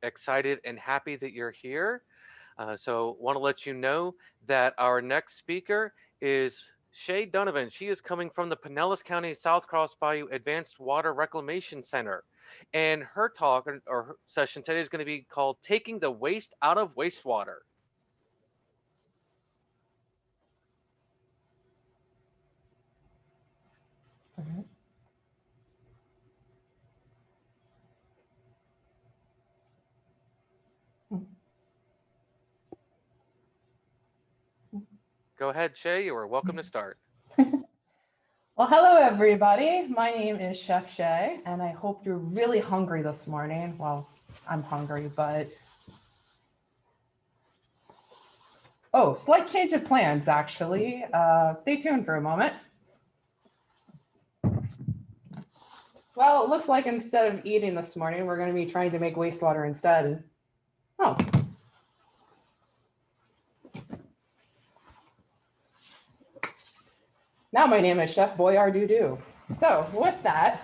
excited and happy that you're here. So want to let you know that our next speaker is Shay Donovan. She is coming from the Pinellas County South Cross Bayou Advanced Water Reclamation Center. And her talk or her session today is going to be called Taking the Waste Out of Wastewater. Mhm. Go ahead, Shay. You are welcome to start. Well, hello, everybody. My name is Chef Shay, and I hope you're really hungry this morning. Well, I'm hungry, but oh, slight change of plans, actually. Stay tuned for a moment. Well, it looks like instead of eating this morning, we're going to be trying to make wastewater instead. Oh. Now my name is Chef Boyardee. So with that,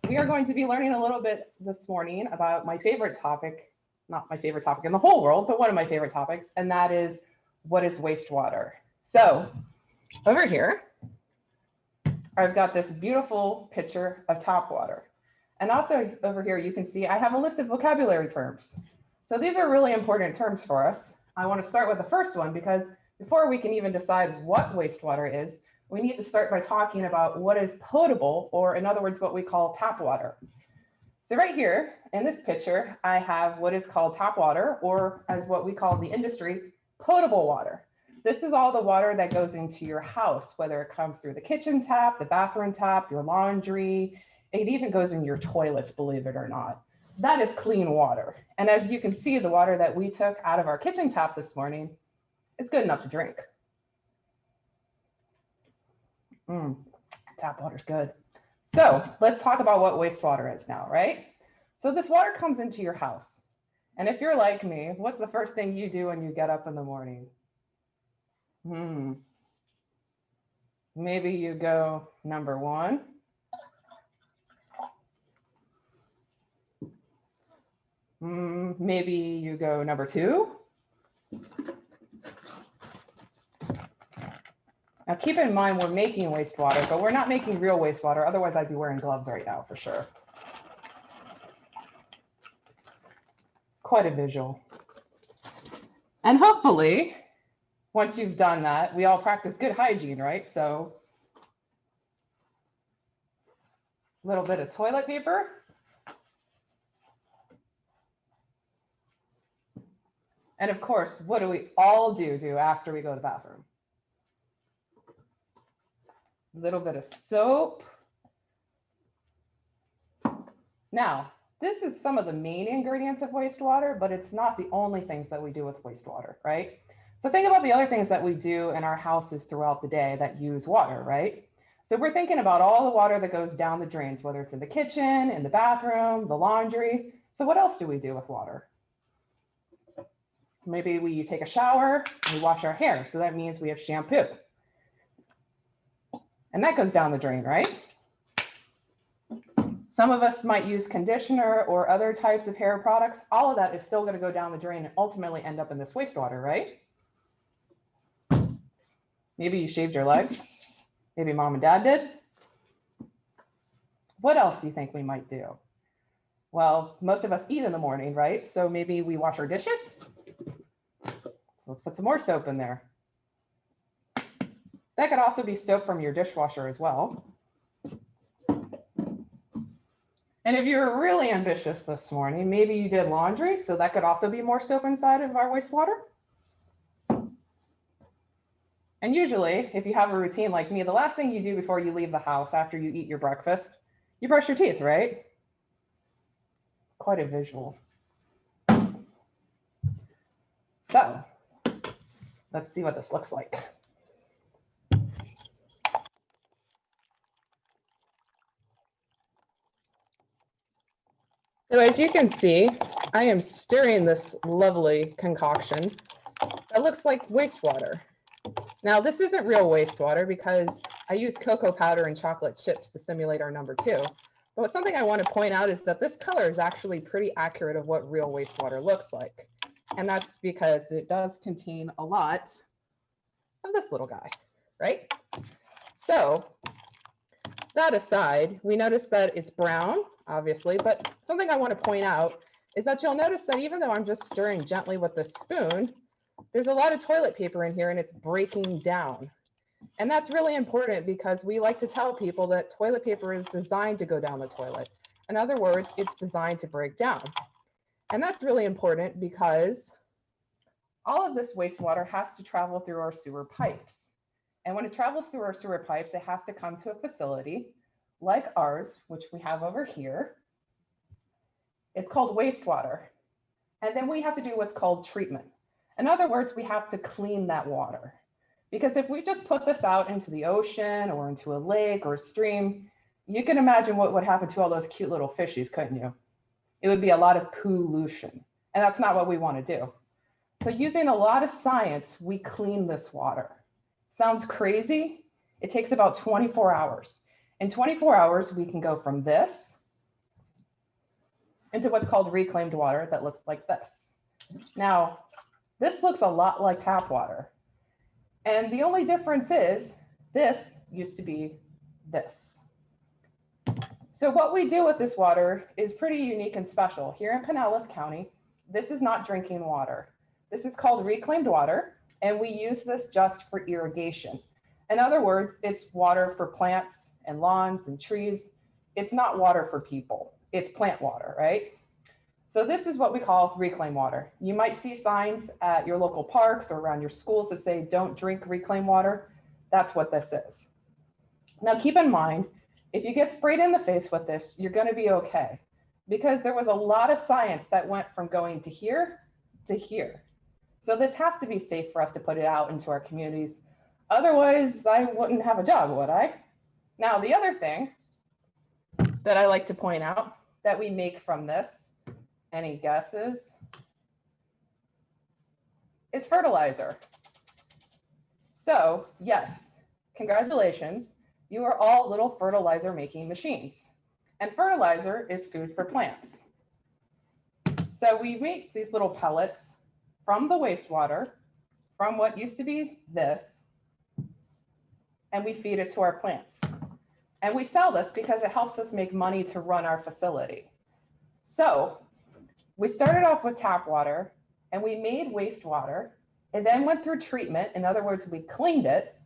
we are going to be learning a little bit this morning about my favorite topic, not my favorite topic in the whole world, but one of my favorite topics, and that is what is wastewater. So over here, I've got this beautiful picture of tap water. And also over here, you can see I have a list of vocabulary terms. So these are really important terms for us. I want to start with the first one because before we can even decide what wastewater is, we need to start by talking about what is potable, or in other words, what we call tap water. So right here in this picture, I have what is called tap water, or as what we call in the industry, potable water. This is all the water that goes into your house, whether it comes through the kitchen tap, the bathroom tap, your laundry. It even goes in your toilets, believe it or not. That is clean water. And as you can see, the water that we took out of our kitchen tap this morning, it's good enough to drink. Tap water's good. So let's talk about what wastewater is now, right? So this water comes into your house. And if you're like me, what's the first thing you do when you get up in the morning? Maybe you go number one. Maybe you go number two. Now keep in mind we're making wastewater, but we're not making real wastewater. Otherwise I'd be wearing gloves right now for sure. Quite a visual. And hopefully, once you've done that, we all practice good hygiene, right? So a little bit of toilet paper. And of course, what do we all do after we go to the bathroom? A little bit of soap. Now, this is some of the main ingredients of wastewater, but it's not the only things that we do with wastewater, right? So think about the other things that we do in our houses throughout the day that use water, right? So we're thinking about all the water that goes down the drains, whether it's in the kitchen, in the bathroom, the laundry. So what else do we do with water? Maybe we take a shower, we wash our hair. So that means we have shampoo. And that goes down the drain, right? Some of us might use conditioner or other types of hair products. All of that is still going to go down the drain and ultimately end up in this wastewater, right? Maybe you shaved your legs. Maybe mom and dad did. What else do you think we might do? Well, most of us eat in the morning, right? So maybe we wash our dishes. So let's put some more soap in there. That could also be soap from your dishwasher as well. And if you're really ambitious this morning, maybe you did laundry, so that could also be more soap inside of our wastewater. And usually, if you have a routine like me, the last thing you do before you leave the house after you eat your breakfast, you brush your teeth, right? Quite a visual. So let's see what this looks like. So as you can see, I am stirring this lovely concoction that looks like wastewater. Now, this isn't real wastewater because I use cocoa powder and chocolate chips to simulate our number two. But something I want to point out is that this color is actually pretty accurate of what real wastewater looks like. And that's because it does contain a lot of this little guy, right? So that aside, we notice that it's brown, obviously, but something I want to point out is that you'll notice that even though I'm just stirring gently with the spoon, there's a lot of toilet paper in here and it's breaking down. And that's really important because we like to tell people that toilet paper is designed to go down the toilet. In other words, it's designed to break down. And that's really important because all of this wastewater has to travel through our sewer pipes. And when it travels through our sewer pipes, it has to come to a facility like ours, which we have over here. It's called wastewater. And then we have to do what's called treatment. In other words, we have to clean that water. Because if we just put this out into the ocean or into a lake or a stream, you can imagine what would happen to all those cute little fishies, couldn't you? It would be a lot of pollution. And that's not what we want to do. So using a lot of science, we clean this water. Sounds crazy? It takes about 24 hours. In 24 hours, we can go from this into what's called reclaimed water that looks like this. Now, this looks a lot like tap water. And the only difference is this used to be this. So what we do with this water is pretty unique and special. Here in Pinellas County, this is not drinking water. This is called reclaimed water, and we use this just for irrigation. In other words, it's water for plants and lawns and trees. It's not water for people. It's plant water, right? So this is what we call reclaimed water. You might see signs at your local parks or around your schools that say, don't drink reclaimed water. That's what this is. Now keep in mind, if you get sprayed in the face with this, you're gonna be okay, because there was a lot of science that went from going to here to here. So this has to be safe for us to put it out into our communities. Otherwise, I wouldn't have a job, would I? Now, the other thing that I like to point out that we make from this, any guesses, is fertilizer. So yes, congratulations, you are all little fertilizer making machines. And fertilizer is food for plants. So we make these little pellets from the wastewater, from what used to be this, and we feed it to our plants. And we sell this because it helps us make money to run our facility. So we started off with tap water and we made wastewater. It then went through treatment. In other words, we cleaned it.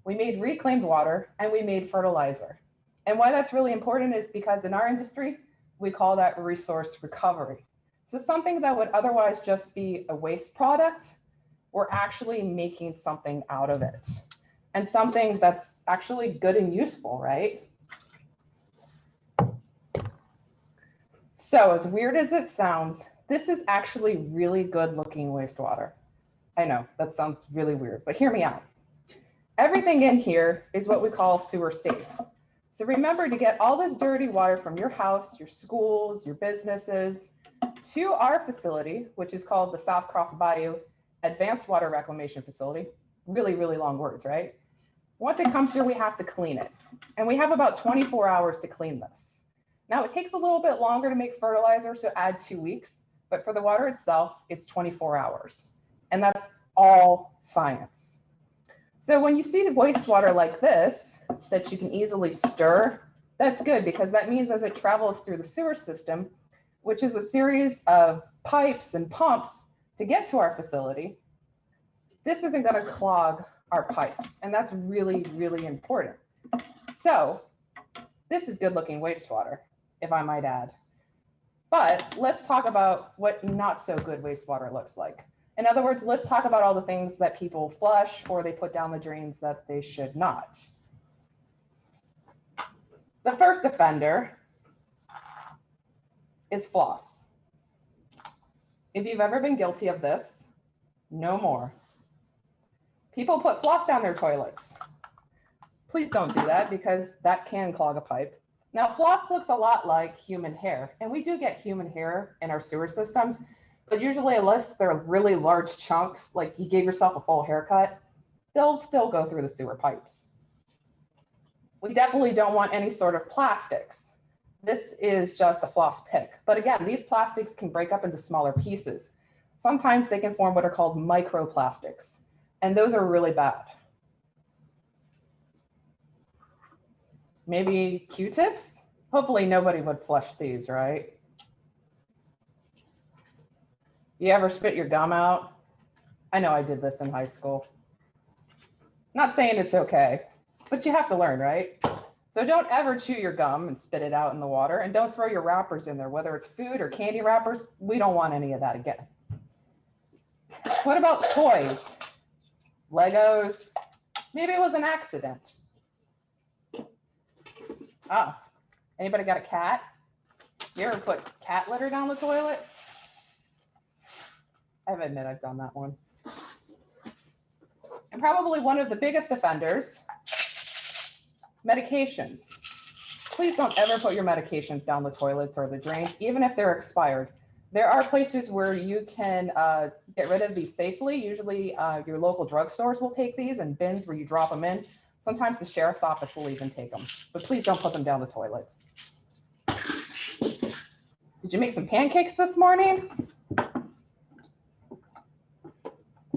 We made reclaimed water and we made fertilizer. And why that's really important is because in our industry, we call that resource recovery. So something that would otherwise just be a waste product, we're actually making something out of it. And something that's actually good and useful, right? So as weird as it sounds, this is actually really good looking wastewater. I know that sounds really weird, but hear me out. Everything in here is what we call sewer safe. So remember to get all this dirty water from your house, your schools, your businesses to our facility, which is called the South Cross Bayou Advanced Water Reclamation Facility. Really, really long words, right? Once it comes here, we have to clean it. And we have about 24 hours to clean this. Now it takes a little bit longer to make fertilizer, so add 2 weeks, but for the water itself, it's 24 hours. And that's all science. So when you see the wastewater like this, that you can easily stir, that's good because that means as it travels through the sewer system, which is a series of pipes and pumps to get to our facility, this isn't going to clog our pipes. And that's really, really important. So this is good looking wastewater, if I might add. But let's talk about what not so good wastewater looks like. In other words, let's talk about all the things that people flush or they put down the drains that they should not. The first offender is floss. If you've ever been guilty of this, no more. People put floss down their toilets. Please don't do that because that can clog a pipe. Now, floss looks a lot like human hair, and we do get human hair in our sewer systems, but usually unless they're really large chunks, like you gave yourself a full haircut, they'll still go through the sewer pipes. We definitely don't want any sort of plastics. This is just a floss pick. But again, these plastics can break up into smaller pieces. Sometimes they can form what are called microplastics, and those are really bad. Maybe Q-tips? Hopefully nobody would flush these, right? You ever spit your gum out? I know I did this in high school. Not saying it's okay, but you have to learn, right? So don't ever chew your gum and spit it out in the water, and don't throw your wrappers in there, whether it's food or candy wrappers. We don't want any of that again. What about toys? Legos? Maybe it was an accident. Oh, anybody got a cat? You ever put cat litter down the toilet? I admit I've done that one. And probably one of the biggest offenders, medications. Please don't ever put your medications down the toilets or the drains, even if they're expired. There are places where you can get rid of these safely. Usually your local drugstores will take these and bins where you drop them in. Sometimes the sheriff's office will even take them, but please don't put them down the toilets. Did you make some pancakes this morning?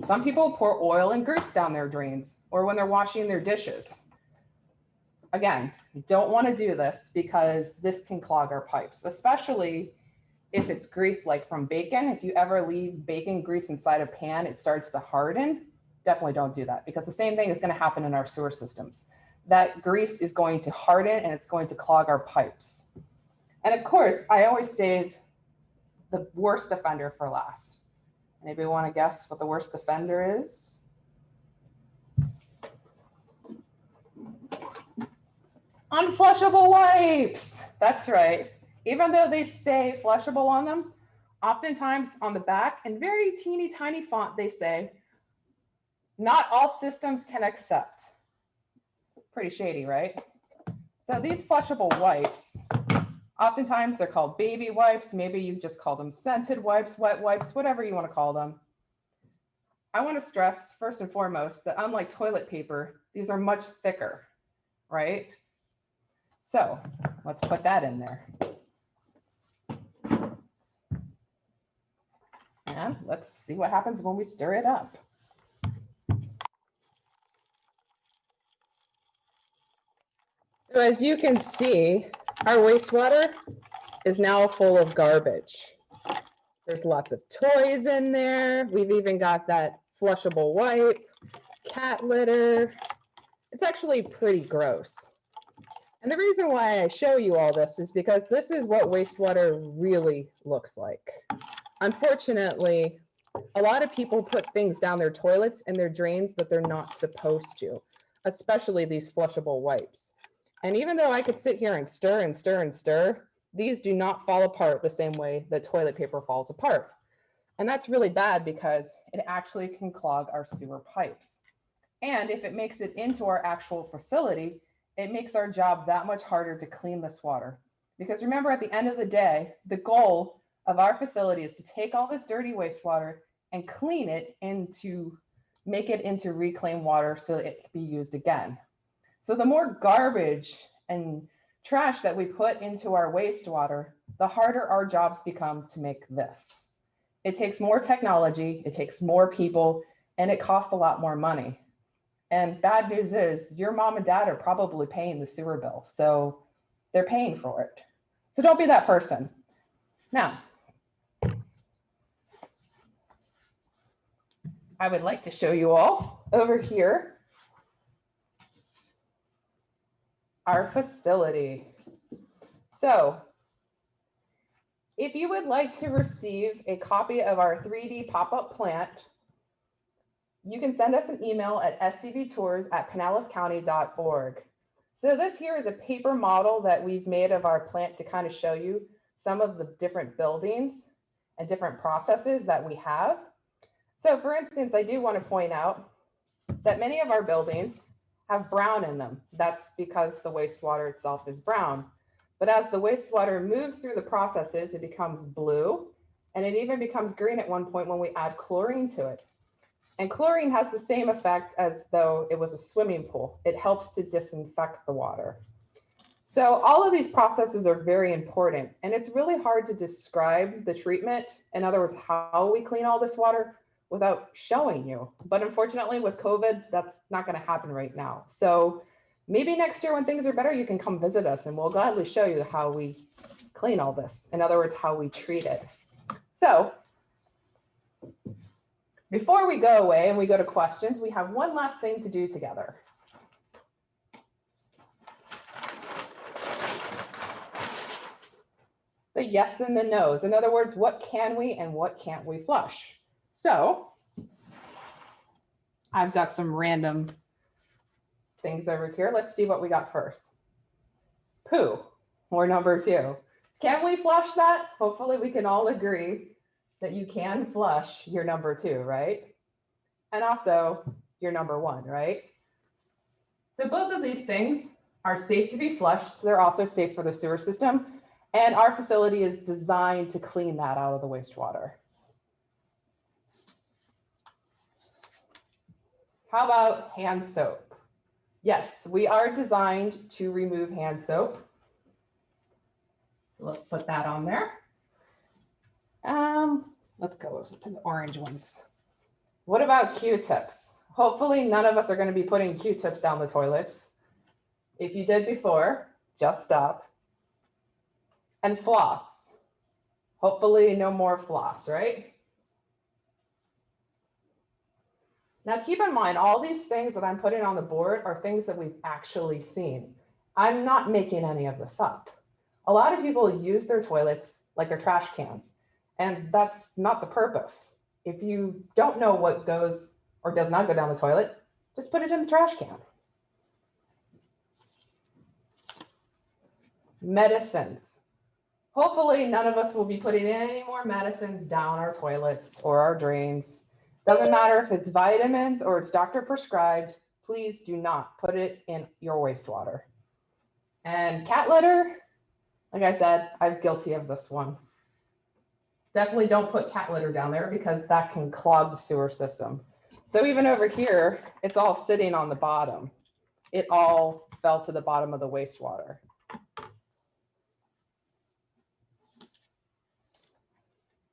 Some people pour oil and grease down their drains or when they're washing their dishes. Again, you don't want to do this because this can clog our pipes, especially if it's grease like from bacon. If you ever leave bacon grease inside a pan, it starts to harden. Definitely don't do that, because the same thing is going to happen in our sewer systems. That grease is going to harden and it's going to clog our pipes. And of course, I always save the worst offender for last. Anybody want to guess what the worst offender is? Unflushable wipes. That's right. Even though they say flushable on them, oftentimes on the back in very teeny tiny font, they say, not all systems can accept. Pretty shady, right? So these flushable wipes, oftentimes they're called baby wipes. Maybe you just call them scented wipes, wet wipes, whatever you want to call them. I want to stress first and foremost that unlike toilet paper, these are much thicker, right? So let's put that in there. And let's see what happens when we stir it up. So as you can see, our wastewater is now full of garbage. There's lots of toys in there. We've even got that flushable wipe, cat litter. It's actually pretty gross. And the reason why I show you all this is because this is what wastewater really looks like. Unfortunately, a lot of people put things down their toilets and their drains that they're not supposed to, especially these flushable wipes. And even though I could sit here and stir and stir and stir, these do not fall apart the same way that toilet paper falls apart. And that's really bad because it actually can clog our sewer pipes. And if it makes it into our actual facility, it makes our job that much harder to clean this water. Because remember, at the end of the day, the goal of our facility is to take all this dirty wastewater and clean it into, make it into reclaimed water so it can be used again. So the more garbage and trash that we put into our wastewater, the harder our jobs become to make this. It takes more technology, it takes more people, and it costs a lot more money. And bad news is your mom and dad are probably paying the sewer bill, so they're paying for it. So don't be that person. Now, I would like to show you all over here our facility. So if you would like to receive a copy of our 3D pop-up plant, you can send us an email at scvtours@pinellascounty.org. So this here is a paper model that we've made of our plant to kind of show you some of the different buildings and different processes that we have. So for instance, I do want to point out that many of our buildings have brown in them. That's because the wastewater itself is brown. But as the wastewater moves through the processes, it becomes blue, and it even becomes green at one point when we add chlorine to it. And chlorine has the same effect as though it was a swimming pool. It helps to disinfect the water. So all of these processes are very important, and it's really hard to describe the treatment, in other words, how we clean all this water without showing you. But unfortunately, with COVID, that's not going to happen right now. So maybe next year when things are better, you can come visit us and we'll gladly show you how we clean all this. In other words, how we treat it. So before we go away and we go to questions, we have one last thing to do together. The yes and the no's. In other words, what can we and what can't we flush? So I've got some random things over here. Let's see what we got first. Poo, or number 2. Can we flush that? Hopefully we can all agree that you can flush your number 2, right? And also your number 1, right? So both of these things are safe to be flushed. They're also safe for the sewer system. And our facility is designed to clean that out of the wastewater. How about hand soap? Yes, we are designed to remove hand soap. So let's put that on there. Let's go to the orange ones. What about Q-tips? Hopefully none of us are going to be putting Q-tips down the toilets. If you did before, just stop. And floss. Hopefully no more floss, right? Now keep in mind, all these things that I'm putting on the board are things that we've actually seen. I'm not making any of this up. A lot of people use their toilets like they're trash cans, and that's not the purpose. If you don't know what goes or does not go down the toilet, just put it in the trash can. Medicines. Hopefully none of us will be putting any more medicines down our toilets or our drains. Doesn't matter if it's vitamins or it's doctor prescribed, please do not put it in your wastewater. And cat litter, like I said, I'm guilty of this one. Definitely don't put cat litter down there because that can clog the sewer system. So even over here, it's all sitting on the bottom. It all fell to the bottom of the wastewater.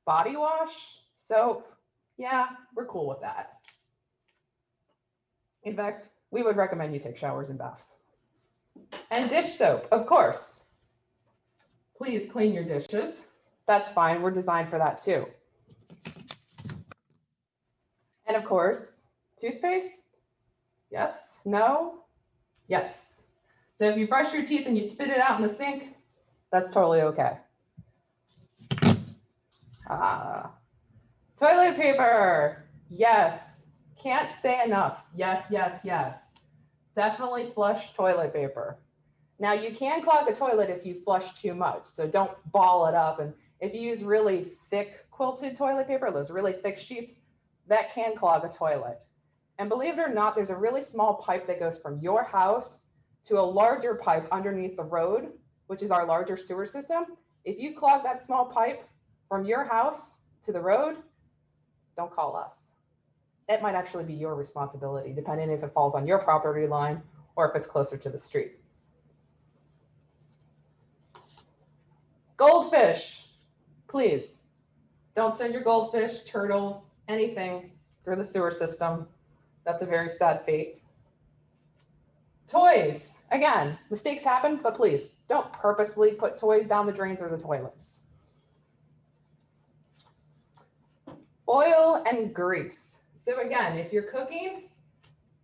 Body wash, soap, yeah, we're cool with that. In fact, we would recommend you take showers and baths. And dish soap, of course. Please clean your dishes. That's fine, we're designed for that too. And of course, toothpaste, yes, no, yes. So if you brush your teeth and you spit it out in the sink, that's totally okay. Toilet paper, yes. Can't say enough. Yes, yes, yes. Definitely flush toilet paper. Now you can clog a toilet if you flush too much, so don't ball it up. And if you use really thick quilted toilet paper, those really thick sheets, that can clog a toilet. And believe it or not, there's a really small pipe that goes from your house to a larger pipe underneath the road, which is our larger sewer system. If you clog that small pipe from your house to the road, don't call us. It might actually be your responsibility, depending if it falls on your property line or if it's closer to the street. Goldfish, please don't send your goldfish, turtles, anything through the sewer system. That's a very sad fate. Toys, again, mistakes happen, but please don't purposely put toys down the drains or the toilets. Oil and grease. So again, if you're cooking,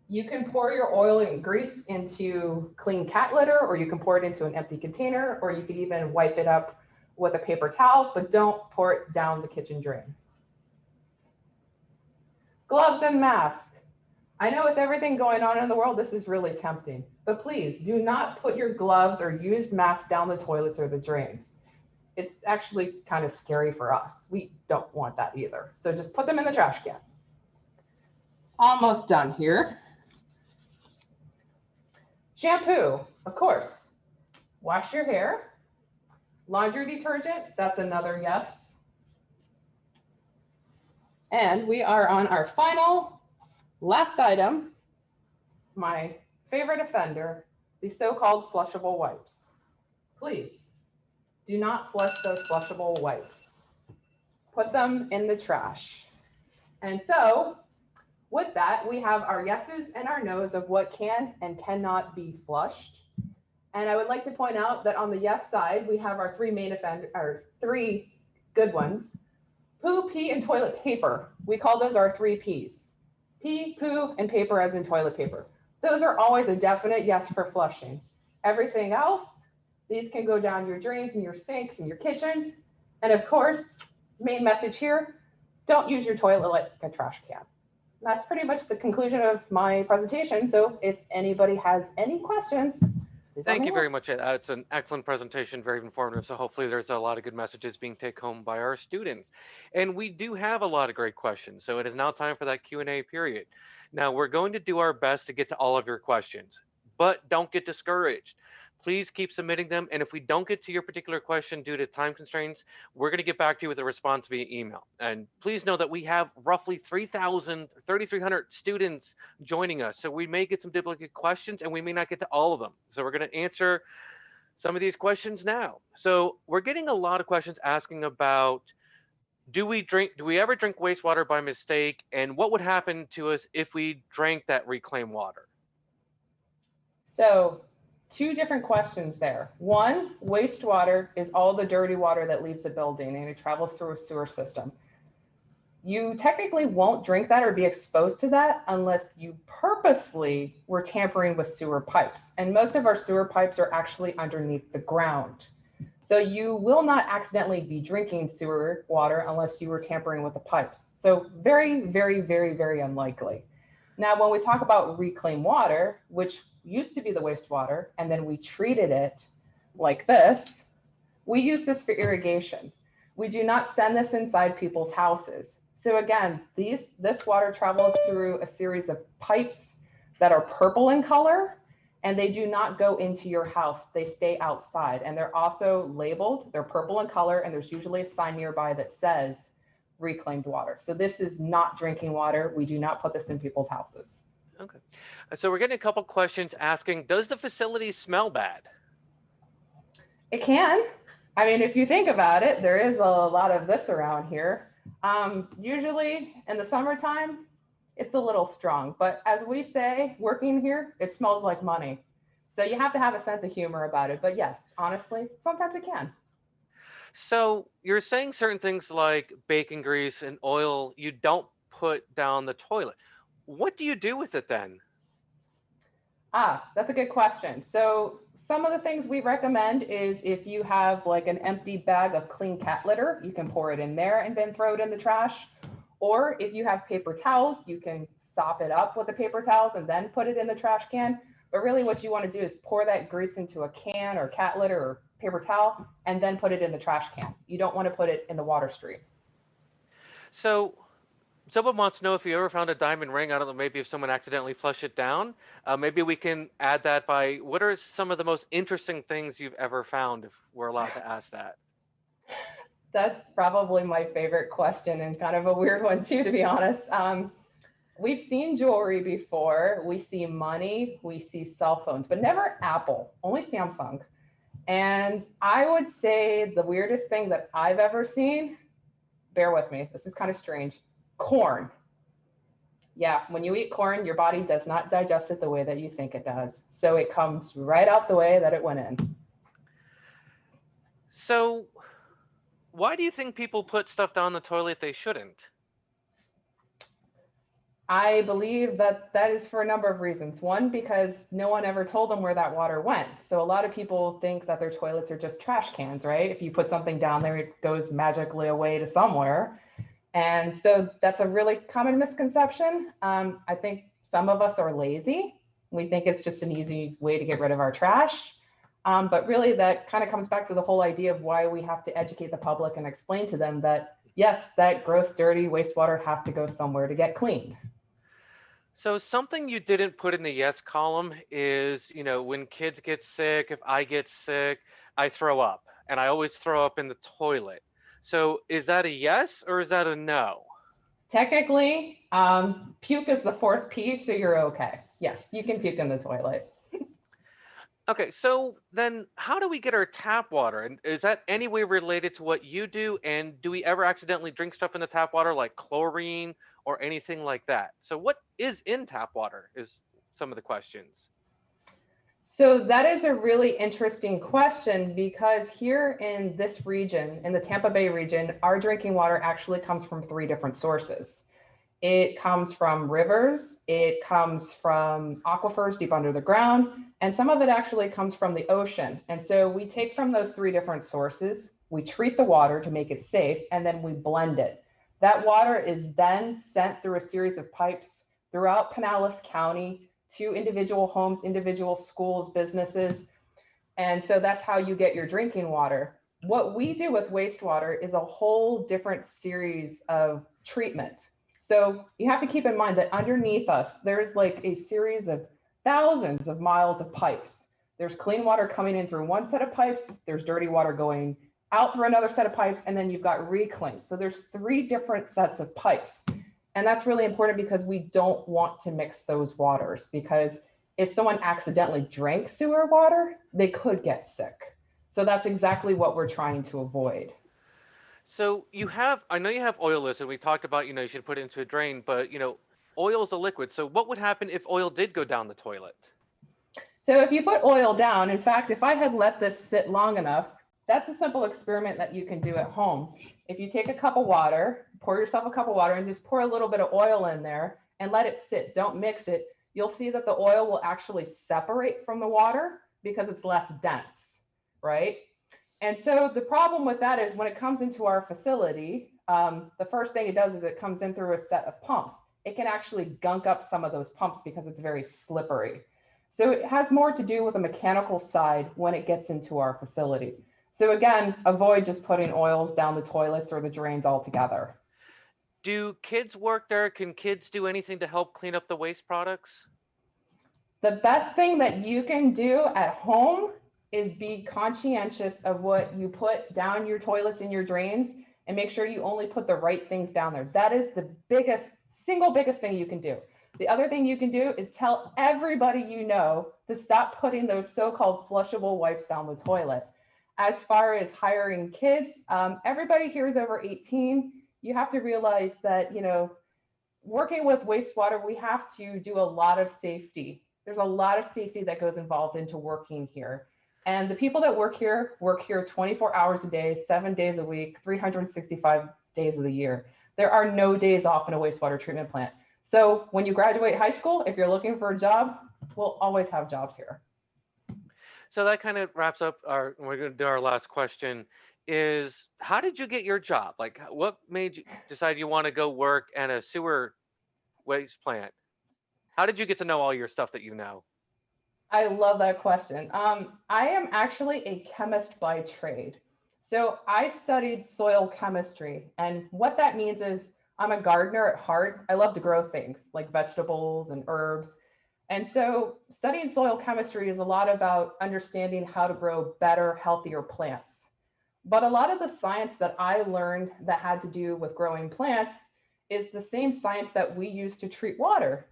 you can pour your oil and grease into clean cat litter, or you can pour it into an empty container, or you could even wipe it up with a paper towel, but don't pour it down the kitchen drain. Gloves and mask. I know with everything going on in the world, this is really tempting, but please do not put your gloves or used masks down the toilets or the drains. It's actually kind of scary for us. We don't want that either. So just put them in the trash can. Almost done here. Shampoo, of course. Wash your hair. Laundry detergent, that's another yes. And we are on our final, last item, my favorite offender, the so-called flushable wipes. Please do not flush those flushable wipes. Put them in the trash. And so, with that, we have our yeses and our nos of what can and cannot be flushed. And I would like to point out that on the yes side, we have our three main offender, or three good ones: poo, pee, and toilet paper. We call those our three P's: pee, poo, and paper, as in toilet paper. Those are always a definite yes for flushing. Everything else, these can go down your drains and your sinks and your kitchens. And of course, main message here: don't use your toilet like a trash can. That's pretty much the conclusion of my presentation. So if anybody has any questions, please let Thank me you know. very much. It's an excellent presentation, very informative. So hopefully there's a lot of good messages being taken home by our students. And we do have a lot of great questions. So it is now time for that Q&A period. Now we're going to do our best to get to all of your questions, but don't get discouraged. Please keep submitting them. And if we don't get to your particular question due to time constraints, we're going to get back to you with a response via email. And please know that we have roughly 3,300 students joining us. So we may get some duplicate questions and we may not get to all of them. So we're going to answer some of these questions now. So we're getting a lot of questions asking about, do we ever drink wastewater by mistake? And what would happen to us if we drank that reclaimed water? So, two different questions there. One, wastewater is all the dirty water that leaves a building and it travels through a sewer system. You technically won't drink that or be exposed to that unless you purposely were tampering with sewer pipes. And most of our sewer pipes are actually underneath the ground. So you will not accidentally be drinking sewer water unless you were tampering with the pipes. So very, very, very, very unlikely. Now, when we talk about reclaimed water, which used to be the wastewater, and then we treated it like this, we use this for irrigation. We do not send this inside people's houses. So again, this water travels through a series of pipes that are purple in color, and they do not go into your house. They stay outside, and they're also labeled. They're purple in color, and there's usually a sign nearby that says reclaimed water. So this is not drinking water. We do not put this in people's houses. Okay. So we're getting a couple questions asking, does the facility smell bad? It can. I mean, if you think about it, there is a lot of this around here. Usually in the summertime, it's a little strong, but as we say, working here, it smells like money. So you have to have a sense of humor about it. But yes, honestly, sometimes it can. So you're saying certain things like bacon grease and oil you don't put down the toilet. What do you do with it then? That's a good question. So some of the things we recommend is if you have like an empty bag of clean cat litter, you can pour it in there and then throw it in the trash. Or if you have paper towels, you can sop it up with the paper towels and then put it in the trash can. But really what you want to do is pour that grease into a can or cat litter or paper towel and then put it in the trash can. You don't want to put it in the water stream. So someone wants to know if you ever found a diamond ring. I don't know, maybe if someone accidentally flushed it down. Maybe we can add that by what are some of the most interesting things you've ever found, if we're allowed to ask that. That's probably my favorite question and kind of a weird one too, to be honest. We've seen jewelry before. We see money, we see cell phones, but never Apple, only Samsung. And I would say the weirdest thing that I've ever seen, bear with me, this is kind of strange, corn. Yeah, when you eat corn, your body does not digest it the way that you think it does. So it comes right out the way that it went in. So why do you think people put stuff down the toilet they shouldn't? I believe that that is for a number of reasons. One, because no one ever told them where that water went. So a lot of people think that their toilets are just trash cans, right? If you put something down there, it goes magically away to somewhere. And so that's a really common misconception. I think some of us are lazy. We think it's just an easy way to get rid of our trash. But really, that kind of comes back to the whole idea of why we have to educate the public and explain to them that, yes, that gross, dirty wastewater has to go somewhere to get cleaned. So something you didn't put in the yes column is, when kids get sick, if I get sick, I throw up, and I always throw up in the toilet. So is that a yes or is that a no? Technically, puke is the fourth P, so you're okay. Yes, you can puke in the toilet. Okay, so then how do we get our tap water? And is that any way related to what you do? And do we ever accidentally drink stuff in the tap water like chlorine or anything like that? So what is in tap water is some of the questions. So that is a really interesting question because here in this region, in the Tampa Bay region, our drinking water actually comes from three different sources. It comes from rivers, it comes from aquifers deep under the ground, and some of it actually comes from the ocean. And so we take from those three different sources, we treat the water to make it safe, and then we blend it. That water is then sent through a series of pipes throughout Pinellas County to individual homes, individual schools, businesses. And so that's how you get your drinking water. What we do with wastewater is a whole different series of treatment. So you have to keep in mind that underneath us, there's like a series of thousands of miles of pipes. There's clean water coming in through one set of pipes, there's dirty water going out through another set of pipes, and then you've got reclaim. So there's three different sets of pipes. And that's really important because we don't want to mix those waters, because if someone accidentally drank sewer water, they could get sick. So that's exactly what we're trying to avoid. So you have, I know you have oil listed. We talked about, you should put it into a drain, but oil is a liquid. So what would happen if oil did go down the toilet? So if you put oil down, in fact, if I had let this sit long enough, that's a simple experiment that you can do at home. If you take a cup of water, pour yourself a cup of water and just pour a little bit of oil in there and let it sit, don't mix it, you'll see that the oil will actually separate from the water because it's less dense, right? And so the problem with that is when it comes into our facility, the first thing it does is it comes in through a set of pumps. It can actually gunk up some of those pumps because it's very slippery. So it has more to do with the mechanical side when it gets into our facility. So again, avoid just putting oils down the toilets or the drains altogether. Do kids work there? Can kids do anything to help clean up the waste products? The best thing that you can do at home is be conscientious of what you put down your toilets and your drains and make sure you only put the right things down there. That is the single biggest thing you can do. The other thing you can do is tell everybody you know to stop putting those so-called flushable wipes down the toilet. As far as hiring kids, everybody here is over 18. You have to realize that, working with wastewater, we have to do a lot of safety. There's a lot of safety that goes involved into working here. And the people that work here 24 hours a day, 7 days a week, 365 days of the year. There are no days off in a wastewater treatment plant. So when you graduate high school, if you're looking for a job, we'll always have jobs here. So that kind of wraps up we're going to do our last question is how did you get your job? Like what made you decide you want to go work at a sewer waste plant? How did you get to know all your stuff that you know? I love that question. I am actually a chemist by trade. So I studied soil chemistry. And what that means is I'm a gardener at heart. I love to grow things like vegetables and herbs. And so studying soil chemistry is a lot about understanding how to grow better, healthier plants. But a lot of the science that I learned that had to do with growing plants is the same science that we use to treat water.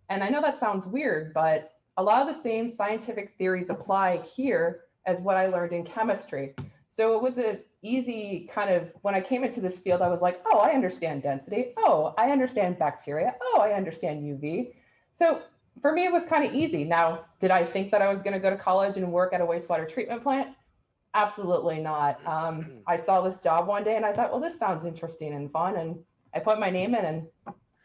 And I know that sounds weird, but a lot of the same scientific theories apply here as what I learned in chemistry. So it was an easy kind of, when I came into this field, I was like, oh, I understand density. Oh, I understand bacteria. Oh, I understand UV. So for me, it was kind of easy. Now, did I think that I was going to go to college and work at a wastewater treatment plant? Absolutely not. I saw this job one day and I thought, well, this sounds interesting and fun. And I put my name in and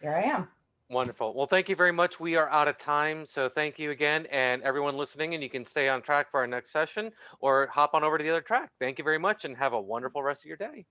here I am. Wonderful. Well, thank you very much. We are out of time. So thank you again and everyone listening. And you can stay on track for our next session or hop on over to the other track. Thank you very much and have a wonderful rest of your day.